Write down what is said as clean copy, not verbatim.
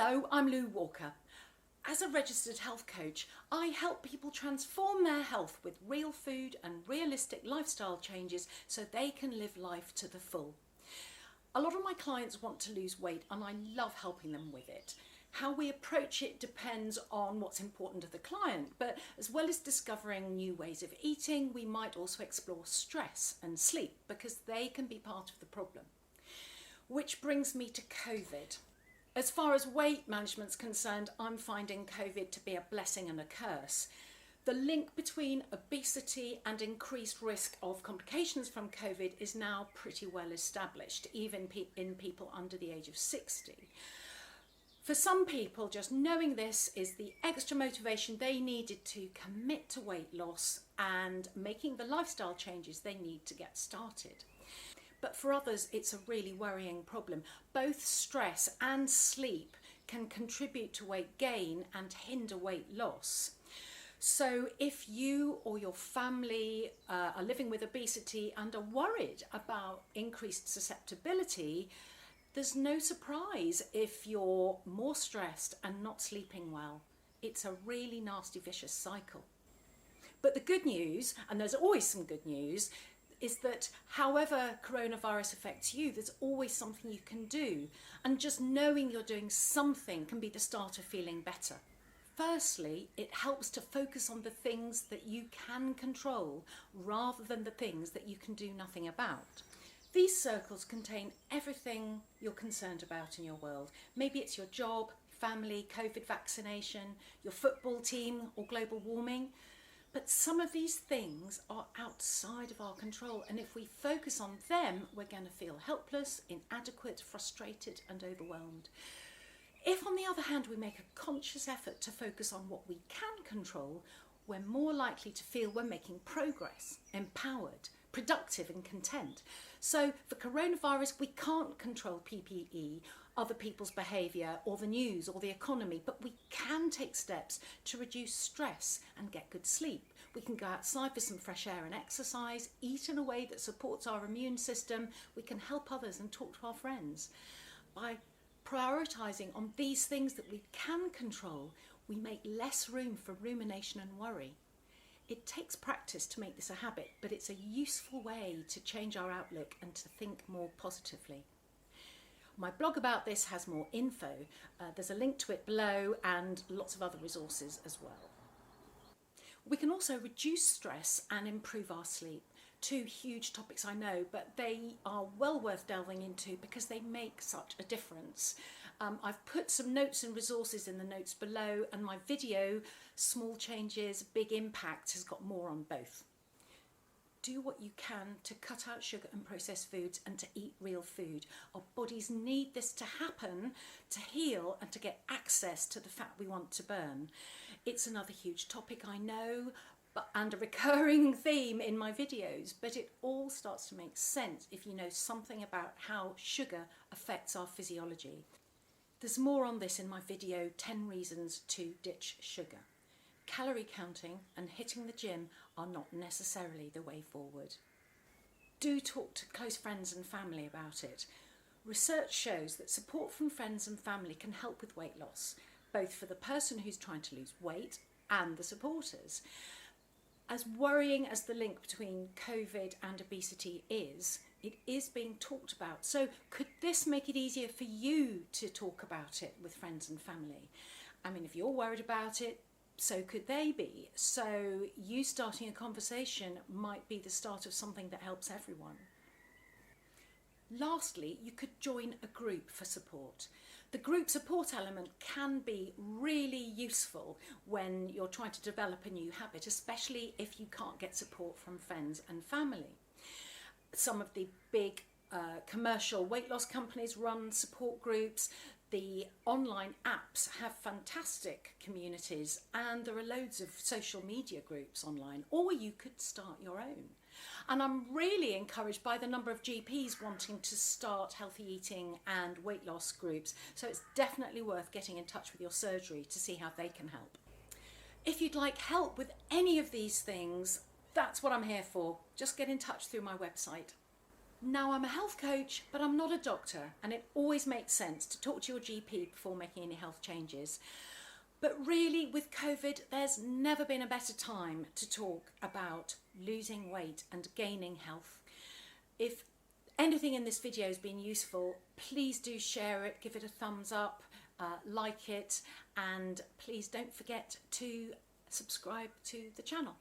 Hello, I'm Lou Walker. As a registered health coach, I help people transform their health with real food and realistic lifestyle changes so they can live life to the full. A lot of my clients want to lose weight and I love helping them with it. How we approach it depends on what's important to the client, but as well as discovering new ways of eating, we might also explore stress and sleep because they can be part of the problem. Which brings me to COVID. As far as weight management's concerned, I'm finding COVID to be a blessing and a curse. The link between obesity and increased risk of complications from COVID is now pretty well established, even in people under the age of 60. For some people, just knowing this is the extra motivation they needed to commit to weight loss and making the lifestyle changes they need to get started. But for others, it's a really worrying problem. Both stress and sleep can contribute to weight gain and hinder weight loss. So if you or your family are living with obesity and are worried about increased susceptibility, there's no surprise if you're more stressed and not sleeping well. It's a really nasty, vicious cycle. But the good news, and there's always some good news, is that however coronavirus affects you, there's always something you can do. And just knowing you're doing something can be the start of feeling better. Firstly, it helps to focus on the things that you can control rather than the things that you can do nothing about. These circles contain everything you're concerned about in your world. Maybe it's your job, family, COVID vaccination, your football team, or global warming. But some of these things are outside of our control, and if we focus on them, we're going to feel helpless, inadequate, frustrated, and overwhelmed. If, on the other hand, we make a conscious effort to focus on what we can control, we're more likely to feel we're making progress, empowered, productive and content. So for coronavirus, we can't control PPE, other people's behaviour or the news or the economy, but we can take steps to reduce stress and get good sleep. We can go outside for some fresh air and exercise, eat in a way that supports our immune system. We can help others and talk to our friends. By prioritising on these things that we can control, we make less room for rumination and worry. It takes practice to make this a habit, but it's a useful way to change our outlook and to think more positively. My blog about this has more info. There's a link to it below and lots of other resources as well. We can also reduce stress and improve our sleep. Two huge topics, I know, but they are well worth delving into because they make such a difference. I've put some notes and resources in the notes below, and my video, Small Changes, Big Impact, has got more on both. Do what you can to cut out sugar and processed foods and to eat real food. Our bodies need this to happen, to heal and to get access to the fat we want to burn. It's another huge topic, I know, and a recurring theme in my videos, but it all starts to make sense if you know something about how sugar affects our physiology. There's more on this in my video, 10 Reasons to Ditch Sugar. Calorie counting and hitting the gym are not necessarily the way forward. Do talk to close friends and family about it. Research shows that support from friends and family can help with weight loss, both for the person who's trying to lose weight and the supporters. As worrying as the link between COVID and obesity is, it is being talked about. So could this make it easier for you to talk about it with friends and family? I mean, if you're worried about it, so could they be. So you starting a conversation might be the start of something that helps everyone. Lastly, you could join a group for support. The group support element can be really useful when you're trying to develop a new habit, especially if you can't get support from friends and family. Some of the big commercial weight loss companies run support groups. The online apps have fantastic communities, and there are loads of social media groups online, or you could start your own. And I'm really encouraged by the number of GPs wanting to start healthy eating and weight loss groups, so it's definitely worth getting in touch with your surgery to see how they can help. If you'd like help with any of these things, that's what I'm here for. Just get in touch through my website. Now, I'm a health coach, but I'm not a doctor, and it always makes sense to talk to your GP before making any health changes. But really, with COVID, there's never been a better time to talk about losing weight and gaining health. If anything in this video has been useful, please do share it, give it a thumbs up, like it, and please don't forget to subscribe to the channel.